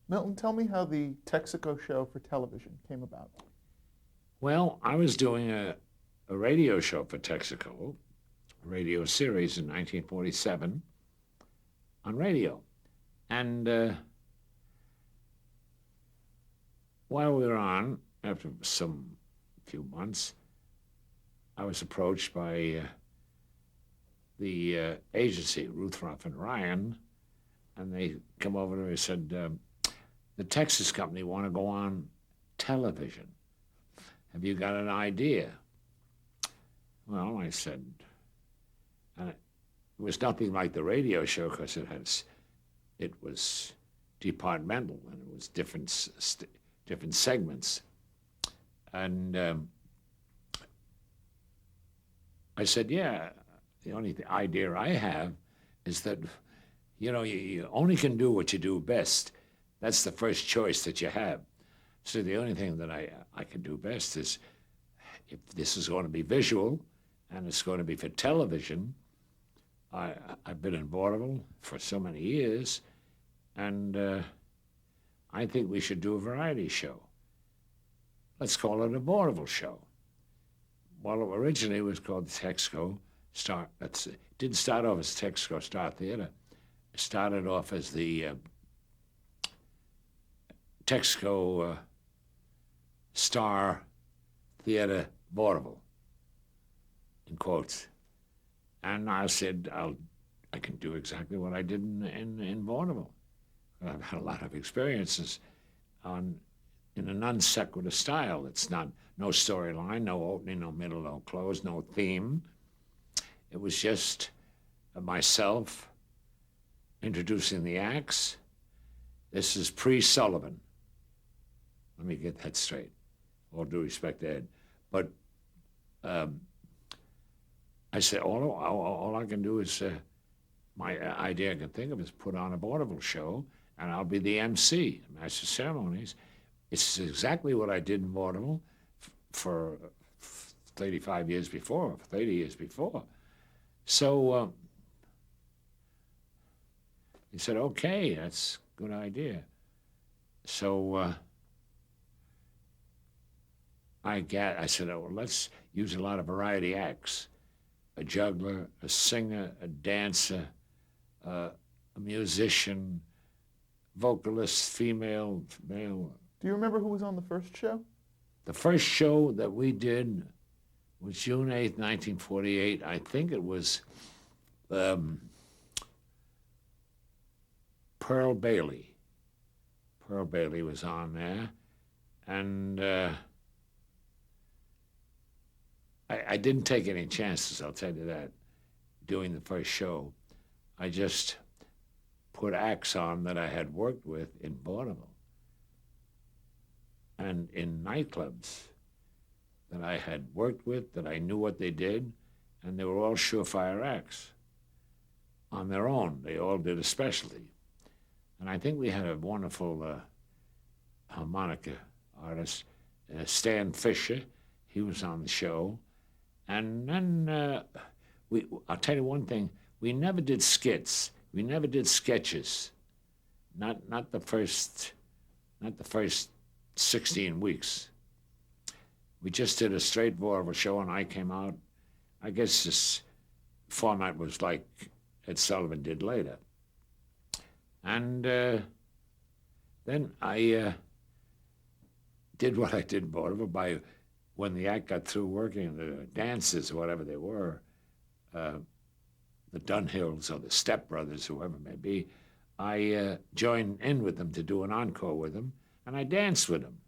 Milton, tell me how the Texaco show for television came about. Well, I was doing a radio show for Texaco, a radio series in 1947 on radio. And while we were on, after some few months, I was approached by the agency, Ruth Ruff and Ryan, and they come over to me and said, the Texas company want to go on television. Have you got an idea? Well, I said, and it was nothing like the radio show because it was departmental and it was different segments. And I said, yeah, the only idea I have is that, you only can do what you do best. That's the first choice that you have. So the only thing that I can do best is if this is going to be visual and it's going to be for television. I've been in vaudeville for so many years, and I think we should do a variety show. Let's call it a vaudeville show. Well, originally it was called Texaco Star. It didn't start off as Texaco Star Theater. It started off as the Texaco Star Theater Vaudeville, in quotes. And I said, I can do exactly what I did in vaudeville. I've had a lot of experiences in a non sequitur style. It's not no storyline, no opening, no middle, no close, no theme. It was just myself introducing the acts. This is pre-Sullivan. Let me get that straight. All due respect to Ed. But I said, all I can do is, my idea I can think of is put on a vaudeville show, and I'll be the MC, Master of Ceremonies. It's exactly what I did in vaudeville for 35 years before, 30 years before. So he said, okay, that's a good idea. So I said, oh, well, let's use a lot of variety acts. A juggler, a singer, a dancer, a musician, vocalist, female, male. Do you remember who was on the first show? The first show that we did was June 8th, 1948. I think it was Pearl Bailey. Pearl Bailey was on there. And I didn't take any chances, I'll tell you that, doing the first show. I just put acts on that I had worked with in vaudeville and in nightclubs that I had worked with, that I knew what they did, and they were all surefire acts on their own. They all did a specialty. And I think we had a wonderful harmonica artist, Stan Fisher. He was on the show. And then I'll tell you one thing, we never did skits. We never did sketches. Not the first 16 weeks. We just did a straight vaudeville show, and I came out. I guess this format was like Ed Sullivan did later. And then I did what I did in vaudeville by when the act got through working, the dances, whatever they were, the Dunhills or the Step Brothers, whoever it may be, I joined in with them to do an encore with them, and I danced with them.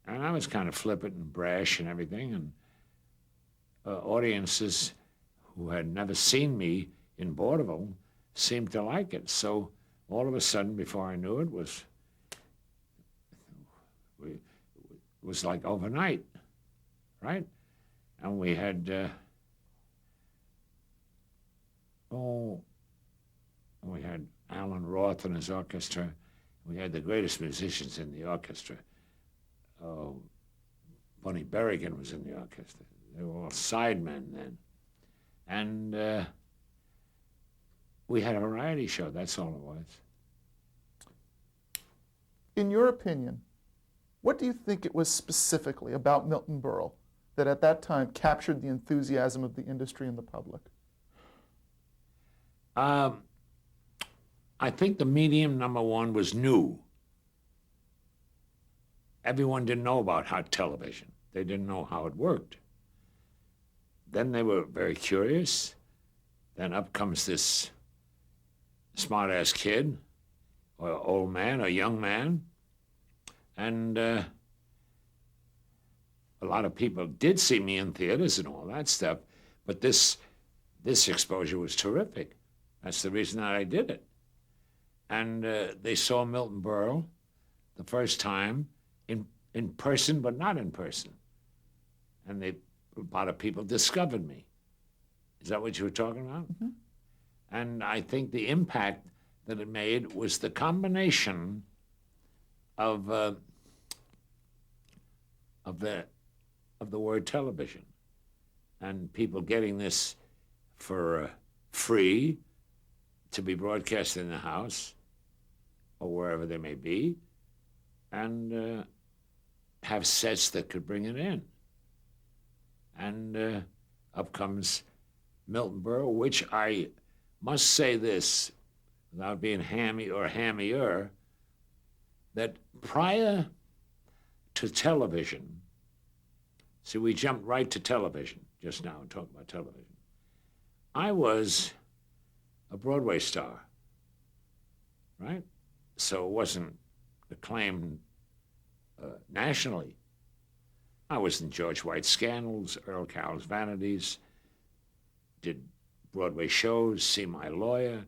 And I was kind of flippant and brash and everything, and audiences who had never seen me in vaudeville seemed to like it. So all of a sudden, before I knew it, was like overnight, right? And we had, we had Alan Roth and his orchestra. We had the greatest musicians in the orchestra. Bunny Berrigan was in the orchestra. They were all sidemen then. And we had a variety show, that's all it was. In your opinion, what do you think it was specifically about Milton Berle that at that time captured the enthusiasm of the industry and the public? I think the medium, number one, was new. Everyone didn't know about hot television. They didn't know how it worked. Then they were very curious. Then up comes this smart-ass kid, or old man, or young man, and a lot of people did see me in theaters and all that stuff, but this exposure was terrific. That's the reason that I did it. And they saw Milton Berle the first time in person, but not in person. And a lot of people discovered me. Is that what you were talking about? Mm-hmm. And I think the impact that it made was the combination of the word television, and people getting this for free to be broadcast in the house or wherever they may be, and have sets that could bring it in. And up comes Milton Berle, which I must say this, without being hammy or hammier, that prior to television, see, we jumped right to television just now and talked about television. I was a Broadway star, right? So it wasn't acclaimed nationally. I was in George White's Scandals, Earl Carroll's Vanities, did Broadway shows, See My Lawyer,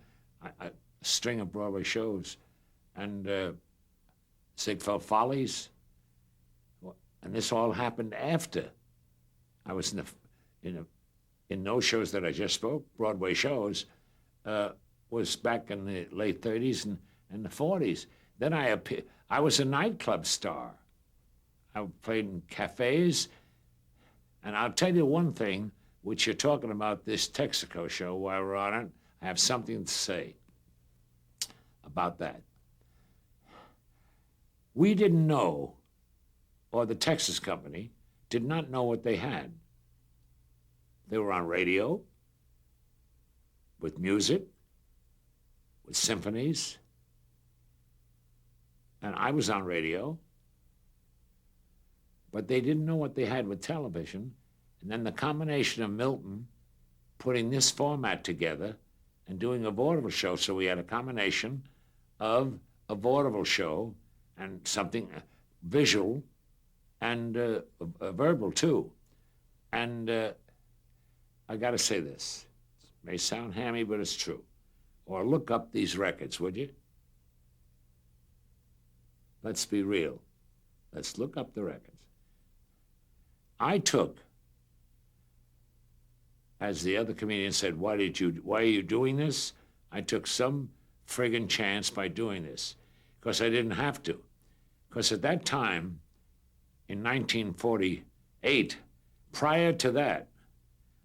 a string of Broadway shows, and Ziegfeld Follies. And this all happened after I was in those shows that I just spoke, Broadway shows, was back in the late 30s and the 40s. Then I was a nightclub star. I played in cafes, and I'll tell you one thing, which you're talking about this Texaco show while we're on it, I have something to say about that. We didn't know, or the Texas company did not know what they had. They were on radio, with music, with symphonies, and I was on radio, but they didn't know what they had with television. And then the combination of Milton putting this format together and doing a vaudeville show, so we had a combination of a vaudeville show and something visual and verbal too. And I gotta say this, it may sound hammy, but it's true. Or look up these records, would you? Let's be real. Let's look up the records. I took, as the other comedian said, why are you doing this? I took some friggin' chance by doing this, because I didn't have to. Because at that time, in 1948, prior to that,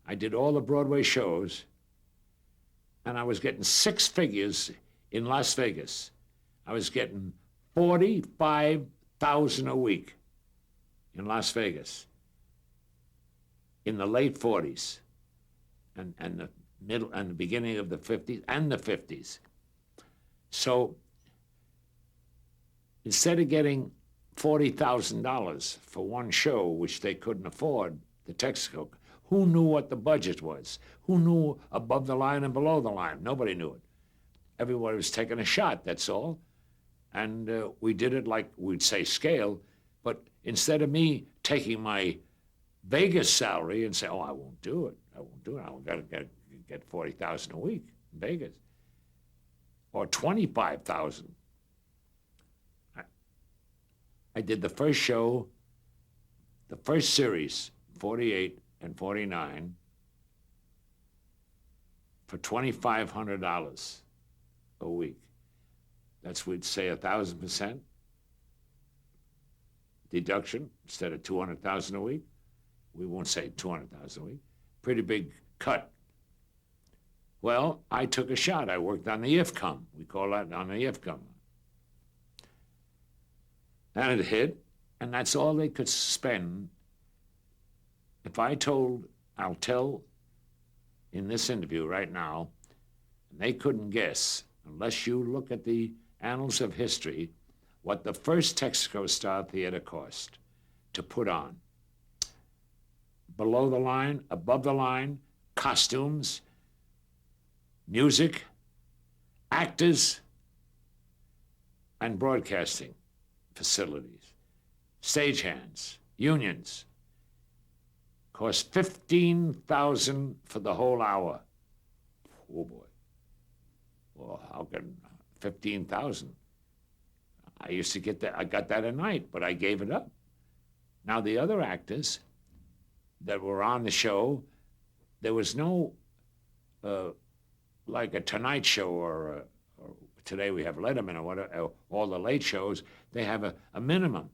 I did all the Broadway shows, and I was getting 6 figures in Las Vegas. I was getting $45,000 a week in Las Vegas in the late 40s and the middle and the beginning of the 50s and the 50s. So instead of getting $40,000 for one show, which they couldn't afford, the Texaco, who knew what the budget was? Who knew above the line and below the line? Nobody knew it. Everybody was taking a shot, that's all. And we did it like we'd say scale, but instead of me taking my Vegas salary and say, oh, I won't do it. I won't get $40,000 a week in Vegas, or $25,000. I did the first show, the first series, 48 and 49, for $2,500 a week. That's, we'd say, 1,000% deduction instead of $200,000 a week. We won't say $200,000 a week. Pretty big cut. Well, I took a shot. I worked on the IFCOM. We call that on the IFCOM. And it hit, and that's all they could spend. If I'll tell in this interview right now, and they couldn't guess, unless you look at the annals of history, what the first Texaco Star Theater cost to put on. Below the line, above the line, costumes, music, actors, and broadcasting facilities, stagehands, unions. Cost $15,000 for the whole hour. Oh boy. Well, how can 15,000? I used to get that. I got that a night, but I gave it up. Now the other actors that were on the show, there was no like a Tonight Show or today we have Letterman or whatever, all the late shows. They have a minimum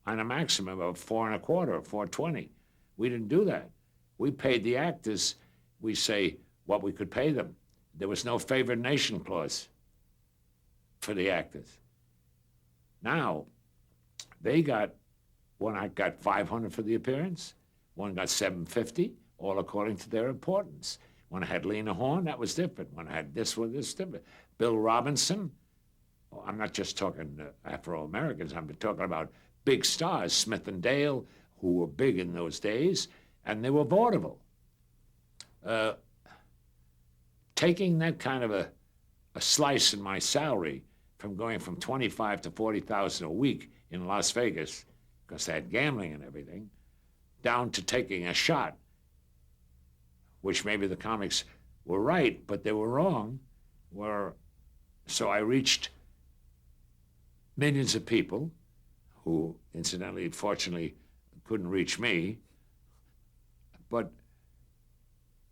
and a maximum of $4.25 or $4.20. We didn't do that. We paid the actors. We say what we could pay them. There was no favored nation clause for the actors. Now, one act got $500 for the appearance, one got $750, all according to their importance. When I had Lena Horne, that was different. When I had this one, this was different. Bill Robinson, I'm not just talking Afro-Americans, I'm talking about big stars, Smith and Dale, who were big in those days, and they were vaudeville. Taking that kind of a slice in my salary from going from 25 to 40,000 a week in Las Vegas, because they had gambling and everything, down to taking a shot, which maybe the comics were right, but they were wrong, so I reached millions of people who, incidentally, fortunately, couldn't reach me, but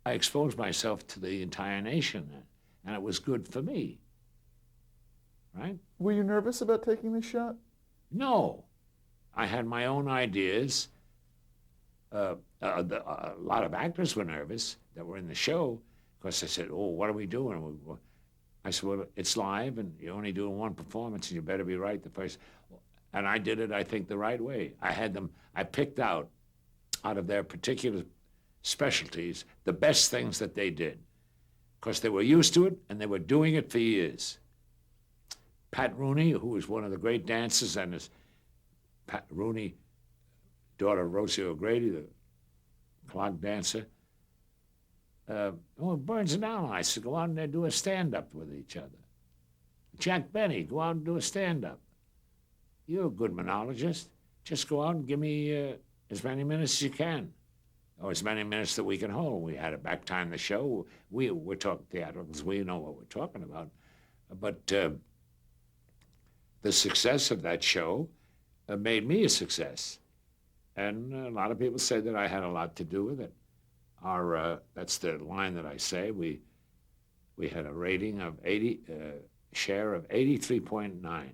I exposed myself to the entire nation, and it was good for me, right? Were you nervous about taking this shot? No. I had my own ideas. A lot of actors were nervous that were in the show because they said, oh, what are we doing? I said, well, it's live, and you're only doing one performance, and you better be right the first. And I did it, I think, the right way. I picked out of their particular specialties, the best things that they did, because they were used to it, and they were doing it for years. Pat Rooney, who was one of the great dancers, and Pat Rooney, daughter of Rosie O'Grady, the clog dancer, Burns and Allen, I said, go out and do a stand-up with each other. Jack Benny, go out and do a stand-up. You're a good monologist. Just go out and give me as many minutes as you can, or as many minutes that we can hold. We had to back time the show. We're talking theatricals. We know what we're talking about. But the success of that show made me a success. And a lot of people say that I had a lot to do with it. That's the line that I say. We had a rating of share of 83.9.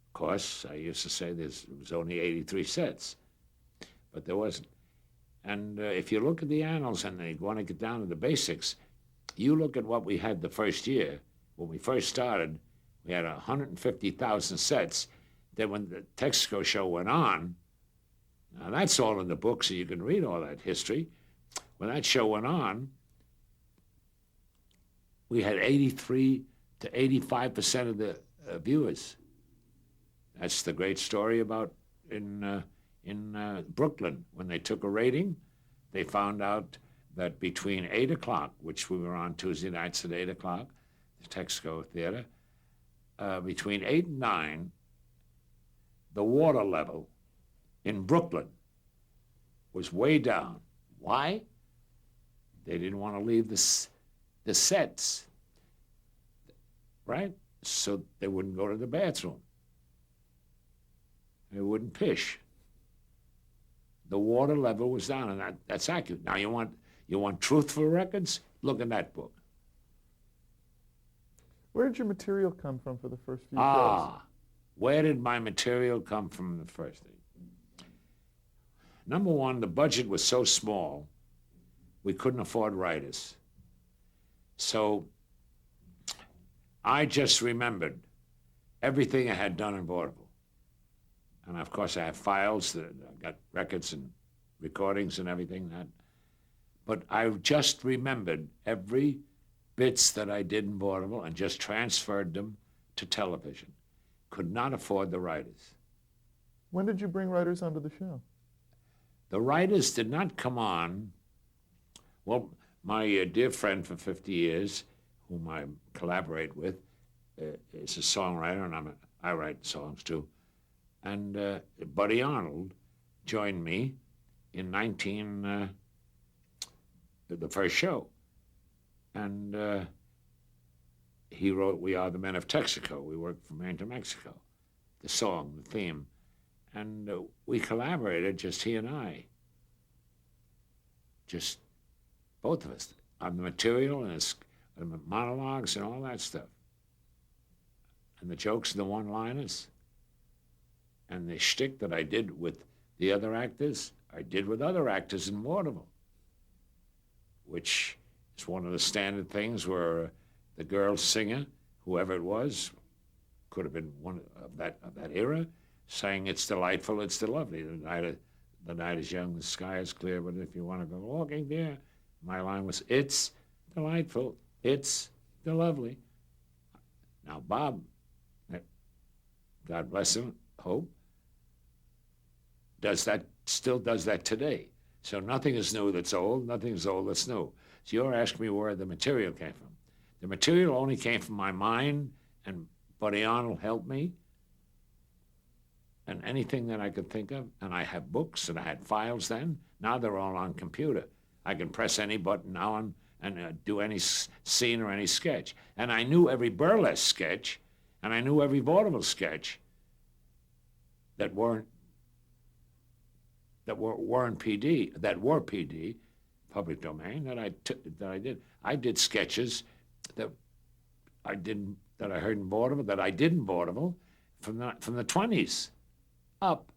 Of course, I used to say it was only 83 sets, but there wasn't. And if you look at the annals and they want to get down to the basics, you look at what we had the first year. When we first started, we had 150,000 sets. Then when the Texaco show went on, now that's all in the book, so you can read all that history. When that show went on, we had 83 to 85% of the viewers. That's the great story about in Brooklyn. When they took a rating, they found out that between 8 o'clock, which we were on Tuesday nights at 8 o'clock, the Texaco Theater, between 8 and 9, the water level in Brooklyn was way down. Why? They didn't want to leave the sets, right? So they wouldn't go to the bathroom. They wouldn't pish. The water level was down, and that's accurate. Now you want truthful records? Look in that book. Where did your material come from for the first few shows? Where did my material come from the first thing? Number one, the budget was so small, we couldn't afford writers. So I just remembered everything I had done in vaudeville. And of course, I have files that I got records and recordings and everything. But I just remembered every bits that I did in vaudeville and just transferred them to television. Could not afford the writers. When did you bring writers onto the show? The writers did not come on. Well, my dear friend for 50 years, whom I collaborate with, is a songwriter, and I write songs too. And Buddy Arnold joined me in the first show. And he wrote We Are the Men of Texaco. We worked from Maine to Mexico, the song, the theme. And we collaborated, just he and I. Just both of us, on the material and the monologues and all that stuff. And the jokes and the one-liners. And the shtick that I did with the other actors, I did with other actors in vaudeville, which is one of the standard things where the girl singer, whoever it was, could have been one of that era, sang "It's delightful, it's the lovely." The night is young, the sky is clear, but if you want to go walking there, my line was, "It's delightful, it's the lovely." Now Bob, God bless him, Hope, still does that today. So nothing is new that's old, nothing is old that's new. So you're asking me where the material came from. The material only came from my mind, and Buddy Arnold helped me, and anything that I could think of. And I have books, and I had files then. Now they're all on computer. I can press any button now and do any scene or any sketch. And I knew every burlesque sketch, and I knew every vaudeville sketch that were PD, that were PD, public domain, that I did. I did sketches that I heard in vaudeville, that I did in vaudeville from the 20s up.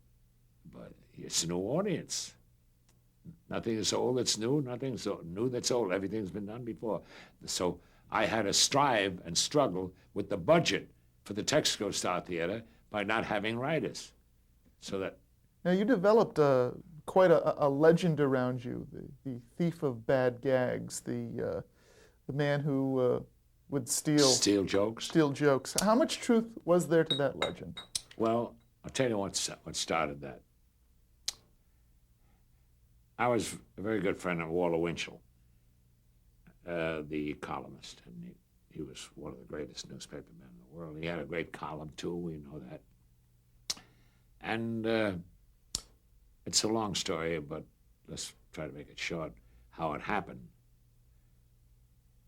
But it's a new audience. Nothing is old that's new, nothing is new that's old. Everything's been done before. So I had to strive and struggle with the budget for the Texaco Star Theater by not having writers. So that... Now, you developed quite a legend around you, the thief of bad gags, the man who would steal jokes. Steal jokes. How much truth was there to that legend? Well, I'll tell you what started that. I was a very good friend of Walter Winchell, the columnist, and he was one of the greatest newspapermen in the world. He had a great column, too, we know that. And it's a long story, but let's try to make it short, how it happened.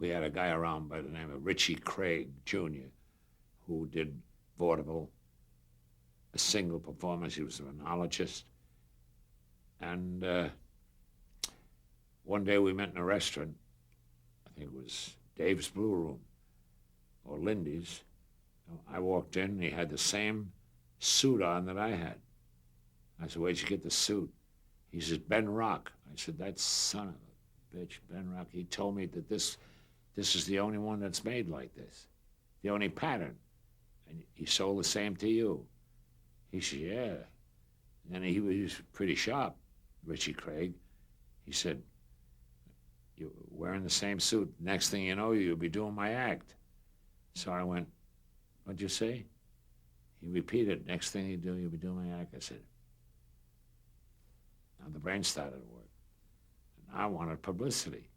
We had a guy around by the name of Richie Craig, Jr., who did vaudeville, a single performance. He was a monologist. And one day we met in a restaurant. I think it was Dave's Blue Room or Lindy's. I walked in, and he had the same suit on that I had. I said, "Where'd you get the suit?" He said, "Ben Rock." I said, "That son of a bitch, Ben Rock. He told me that this is the only one that's made like this, the only pattern. And he sold the same to you." He said, "Yeah." And he was pretty sharp, Richie Craig. He said, "You're wearing the same suit. Next thing you know, you'll be doing my act." So I went, "What'd you say?" He repeated, "Next thing you do, you'll be doing my act." I said, now the brain started to work. And I wanted publicity.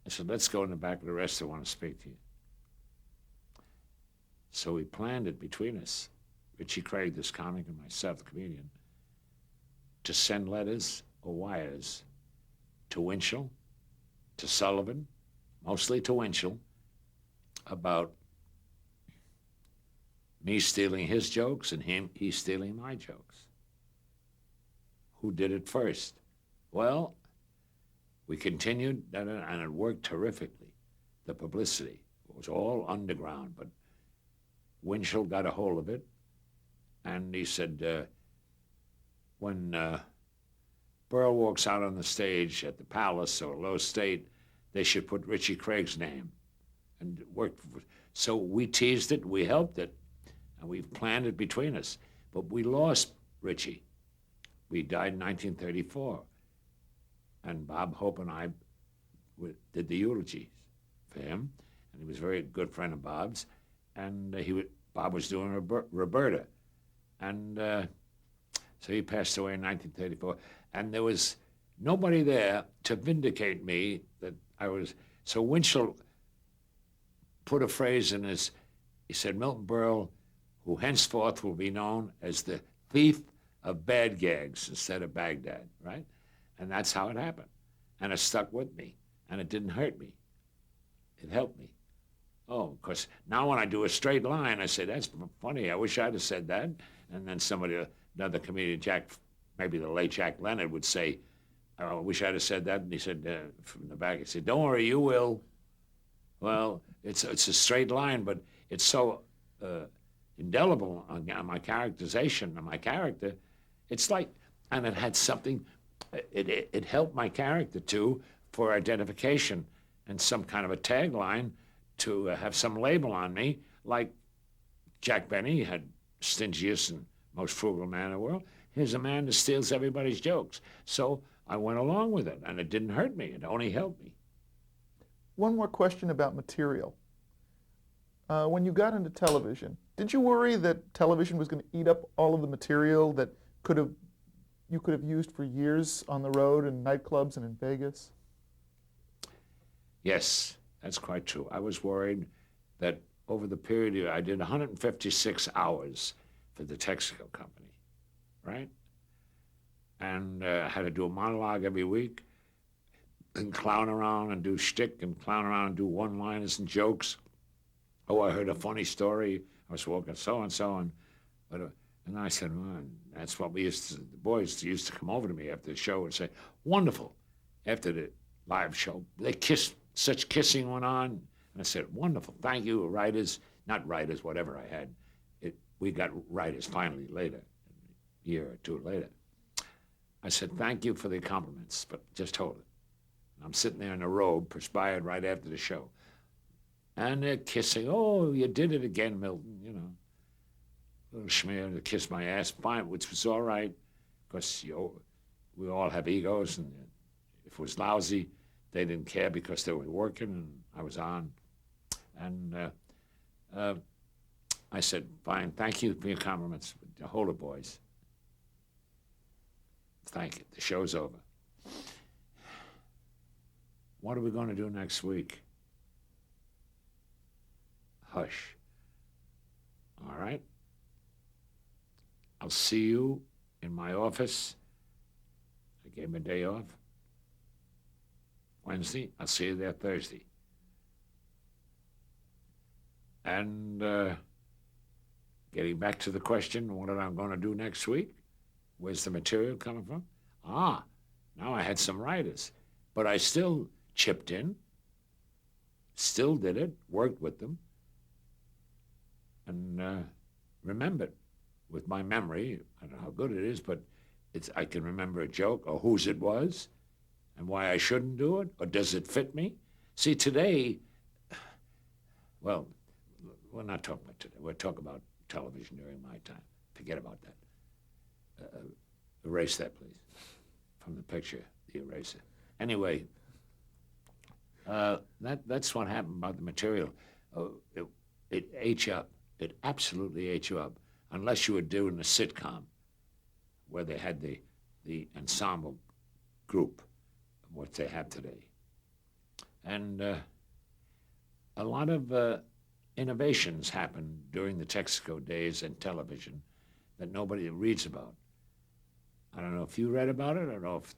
I said, "Let's go in the back of the restaurant. I want to speak to you." So we planned it between us, Richie Craig, this comic, and myself, the comedian, to send letters or wires to Winchell, to Sullivan, mostly to Winchell, about me stealing his jokes and he stealing my jokes. Who did it first? Well, we continued, and it worked terrifically, the publicity. It was all underground, but Winchell got a hold of it, and he said, when Berle walks out on the stage at the Palace or Low State, they should put Richie Craig's name. And it worked. So we teased it, we helped it, and we planned it between us. But we lost Ritchie. We died in 1934. And Bob Hope and I did the eulogies for him. And he was a very good friend of Bob's. And Bob was doing Roberta. And so he passed away in 1934. And there was nobody there to vindicate me that I was. So Winchell put a phrase in his, he said, Milton Berle, who henceforth will be known as the thief of bad gags instead of Baghdad, right? And that's how it happened. And it stuck with me. And it didn't hurt me. It helped me. Oh, because now when I do a straight line, I say, that's funny. I wish I'd have said that. And then another comedian, maybe the late Jack Leonard, would say, oh, I wish I'd have said that. And he said, from the back, he said, don't worry, you will. Well, it's a straight line, but it's so indelible on my characterization, on my character. It's like, and it had something, it helped my character too for identification and some kind of a tagline to have some label on me, like Jack Benny had stingiest and most frugal man in the world. Here's a man that steals everybody's jokes. So I went along with it, and it didn't hurt me. It only helped me. One more question about material. When you got into television, did you worry that television was going to eat up all of the material that you could have used for years on the road in nightclubs and in Vegas? Yes, that's quite true. I was worried that over the period, I did 156 hours for the Texaco Company, right? And I had to do a monologue every week and clown around and do shtick and clown around and do one-liners and jokes. Oh, I heard a funny story. I was walking so-and-so, and I said, well, that's what the boys used to come over to me after the show and say, wonderful. After the live show, they kissed, such kissing went on. And I said, wonderful, thank you, writers, not writers, whatever I had. We got writers finally later, a year or two later. I said, thank you for the compliments, but just hold it. I'm sitting there in a robe, perspired right after the show. And they're kissing. Oh, you did it again, Milton, you know. Little schmear to kiss my ass, fine, which was all right, because we all have egos, and if it was lousy, they didn't care because they were working, and I was on. And I said, fine, thank you for your compliments. Hold it, boys. Thank you. The show's over. What are we going to do next week? Hush. All right? I'll see you in my office. I gave him a day off. Wednesday. I'll see you there Thursday. And getting back to the question, what am I going to do next week? Where's the material coming from? Now I had some writers. But I still chipped in, still did it, worked with them, and remembered with my memory. I don't know how good it is, but I can remember a joke or whose it was and why I shouldn't do it, or does it fit me? See, today, well, we're not talking about today. We're talking about television during my time. Forget about that. Erase that, please, from the picture, the eraser. Anyway, that's what happened about the material. It ate you up. It absolutely ate you up, unless you were doing a sitcom where they had the ensemble group of what they have today. And a lot of innovations happened during the Texaco days in television that nobody reads about. I don't know if you read about it. I don't know if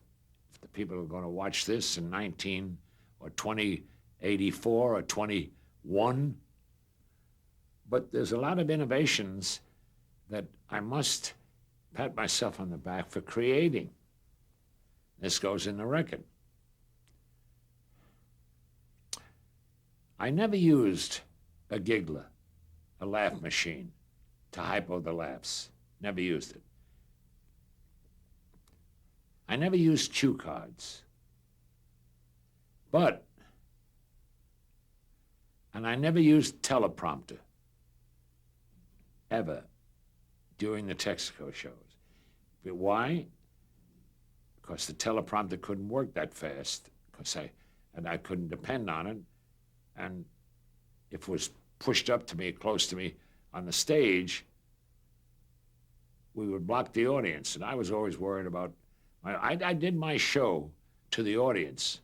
the people are going to watch this in 2084 or 21. But there's a lot of innovations that I must pat myself on the back for creating. This goes in the record. I never used a giggler, a laugh machine, to hypo the laughs. Never used it. I never used cue cards. And I never used teleprompter, ever, during the Texaco shows. But why? Because the teleprompter couldn't work that fast. I couldn't depend on it. And if it was pushed up to me, close to me on the stage, we would block the audience. And I was always worried about, I did my show to the audience.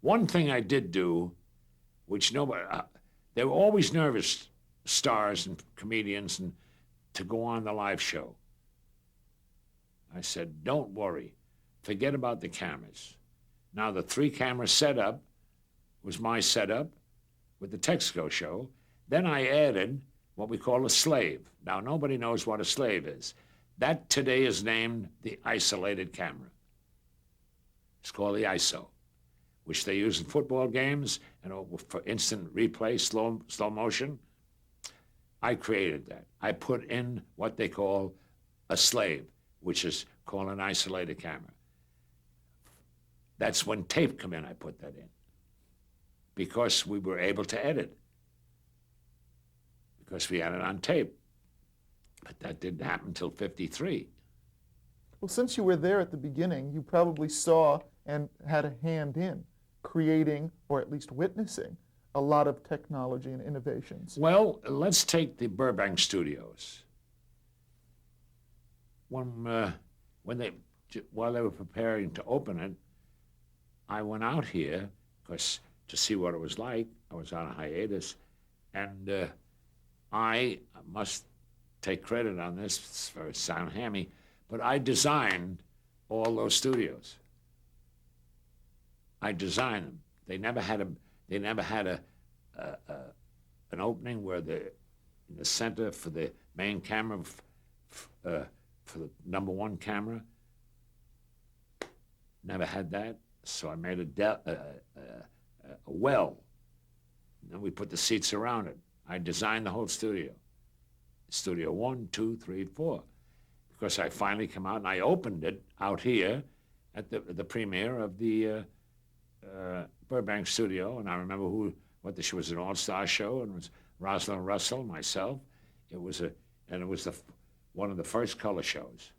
One thing I did do, which nobody, they were always nervous, stars and comedians, and to go on the live show. I said, don't worry, forget about the cameras. Now the 3-camera setup was my setup with the Texaco show. Then I added what we call a slave. Now nobody knows what a slave is. That today is named the isolated camera. It's called the ISO, which they use in football games and for instant replay, slow motion. I created that. I put in what they call a slave, which is called an isolated camera. That's when tape come in, I put that in. Because we were able to edit. Because we had it on tape. But that didn't happen until 53. Well, since you were there at the beginning, you probably saw and had a hand in creating, or at least witnessing, a lot of technology and innovations. Well, let's take the Burbank studios. While they were preparing to open it, I went out here to see what it was like. I was on a hiatus, and I must take credit on this. It's very sound hammy, but I designed all those studios. I designed them. They never had an opening where in the center for the main camera, for the number 1 camera. Never had that. So I made a well. And then we put the seats around it. I designed the whole studio. Studio 1, 2, 3, 4. Because I finally come out and I opened it out here at the premiere of the Burbank studio. And I remember what the show was, an all-star show, and it was Rosalind Russell, myself. It was one of the first color shows.